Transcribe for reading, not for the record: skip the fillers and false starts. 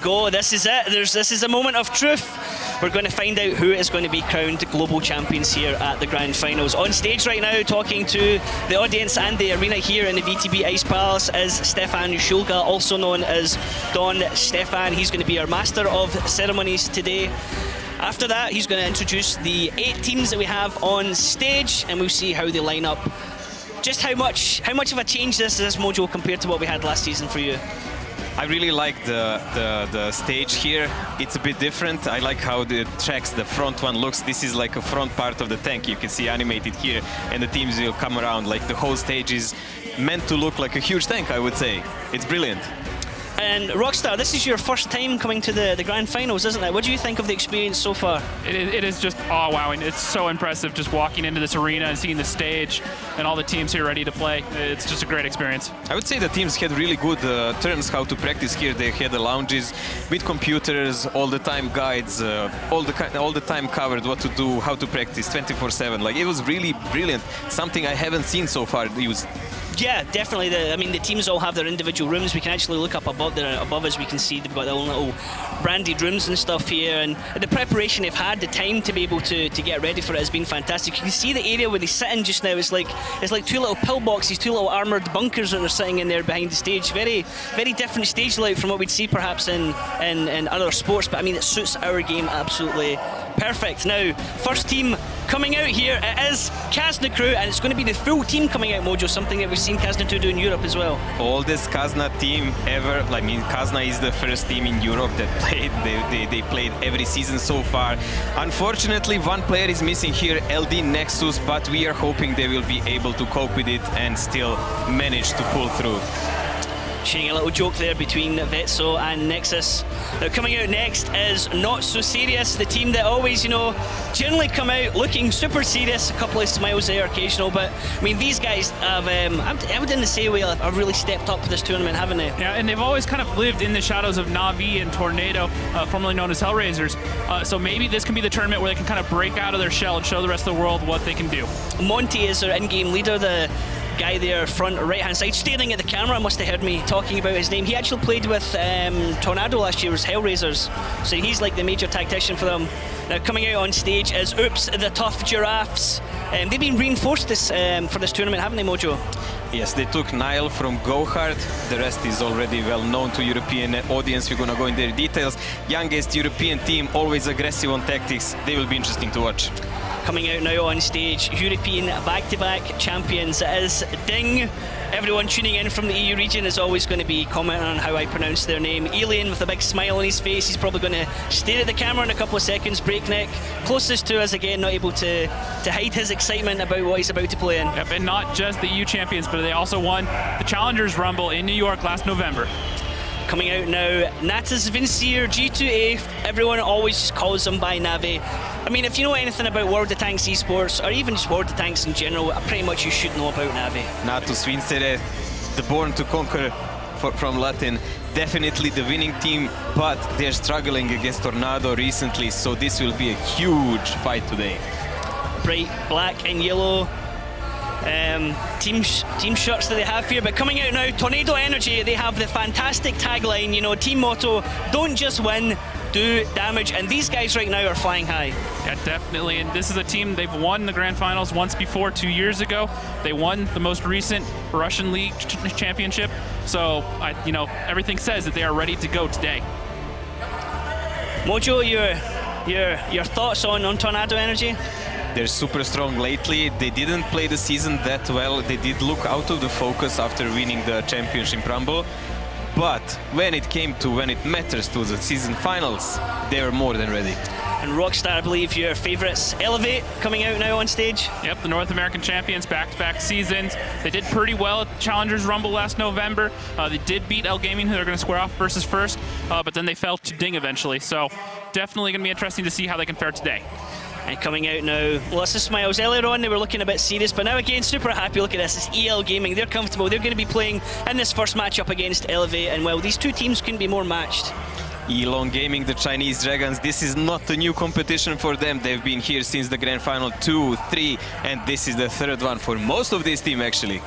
go. This is it. This is a moment of truth. We're going to find out who is going to be crowned global champions here at the Grand Finals. On stage right now, talking to the audience and the arena here in the VTB Ice Palace is Stefan Schulga, also known as Don Stefan. He's going to be our master of ceremonies today. After that, he's going to introduce the 8 teams that we have on stage, and we'll see how they line up. Just how much of a change this is, Mojo, compared to what we had last season for you? I really like the stage here. It's a bit different. I like how the tracks, the front one looks. This is like a front part of the tank. You can see animated here, and the teams will come around. Like the whole stage is meant to look like a huge tank, I would say. It's brilliant. And Rockstar, this is your first time coming to the Grand Finals, isn't it? What do you think of the experience so far? It is just awe-wowing. It's so impressive just walking into this arena and seeing the stage and all the teams here ready to play. It's just a great experience. I would say the teams had really good terms how to practice here. They had the lounges with computers, all the time guides, all the time covered what to do, how to practice 24/7. Like, it was really brilliant. Something I haven't seen so far used. Yeah, definitely. I mean, the teams all have their individual rooms. We can actually look up above us. We can see they've got their own little branded rooms and stuff here. And the preparation they've had, the time to be able to get ready for it has been fantastic. You can see the area where they sit in just now. It's like 2 little pillboxes, 2 little armoured bunkers that are sitting in there behind the stage. Very, very different stage layout from what we'd see perhaps in other sports. But I mean, it suits our game absolutely perfect. Now, first team coming out here, it is Kazna crew, and it's going to be the full team coming out, Mojo, something that we've seen Kazna 2 do in Europe as well. Oldest Kazna team ever. I mean, Kazna is the first team in Europe that played. They played every season so far. Unfortunately, one player is missing here, LD Nexus, but we are hoping they will be able to cope with it and still manage to pull through. Sharing a little joke there between Vetso and Nexus. Now, coming out next is Not So Serious, the team that always, generally come out looking super serious. A couple of smiles there occasional, but I mean, these guys have, I would in the same way, have really stepped up for this tournament, haven't they? Yeah, and they've always kind of lived in the shadows of Na'Vi and Tornado, formerly known as Hellraisers. So maybe this can be the tournament where they can kind of break out of their shell and show the rest of the world what they can do. Monty is their in-game leader, the guy there front right-hand side, staring at the camera. Must have heard me talking about his name. He actually played with Tornado last year as Hellraisers, so he's like the major tactician for them. Now, coming out on stage is Oops, the Tough Giraffes. They've been reinforced for this tournament, haven't they, Mojo? Yes, they took Niall from Gohard. The rest is already well known to European audience. We're gonna go in their details. Youngest European team, always aggressive on tactics. They will be interesting to watch. Coming out now on stage, European back-to-back champions is Ding. Everyone tuning in from the EU region is always going to be commenting on how I pronounce their name. Alien with a big smile on his face. He's probably going to stare at the camera in a couple of seconds. Breakneck, closest to us again, not able to hide his excitement about what he's about to play in. Yep, and not just the EU champions, but they also won the Challengers Rumble in New York last November. Coming out now, Natas Vincier, G2A. Everyone always just calls them by Navi. I mean, if you know anything about World of Tanks esports, or even just World of Tanks in general, pretty much you should know about Navi. Natus Vincere, the Born to Conquer from Latin. Definitely the winning team, but they're struggling against Tornado recently, so this will be a huge fight today. Bright black and yellow team shirts that they have here, but coming out now, Tornado Energy, they have the fantastic tagline, team motto, don't just win, do damage, and these guys right now are flying high. Yeah, definitely, and this is a team, they've won the Grand Finals once before, 2 years ago. They won the most recent Russian League championship, so everything says that they are ready to go today. Mojo, your thoughts on Tornado Energy? They're super strong lately. They didn't play the season that well. They did look out of the focus after winning the championship rumble. But when it matters to the season finals, they are more than ready. And Rockstar, I believe your favourites, Elevate, coming out now on stage. Yep, the North American champions, back-to-back seasons. They did pretty well at the Challengers Rumble last November. They did beat L Gaming, who they're going to square off versus first, but then they fell to Ding eventually. So definitely going to be interesting to see how they can fare today. And coming out now, lots of smiles. Earlier on, they were looking a bit serious, but now again, super happy. Look at this, it's EL Gaming. They're comfortable. They're going to be playing in this first matchup against Elevate, and well, these two teams couldn't be more matched. Elon Gaming, the Chinese Dragons, this is not a new competition for them. They've been here since the Grand Final 2, 3, and this is the third one for most of this team, actually.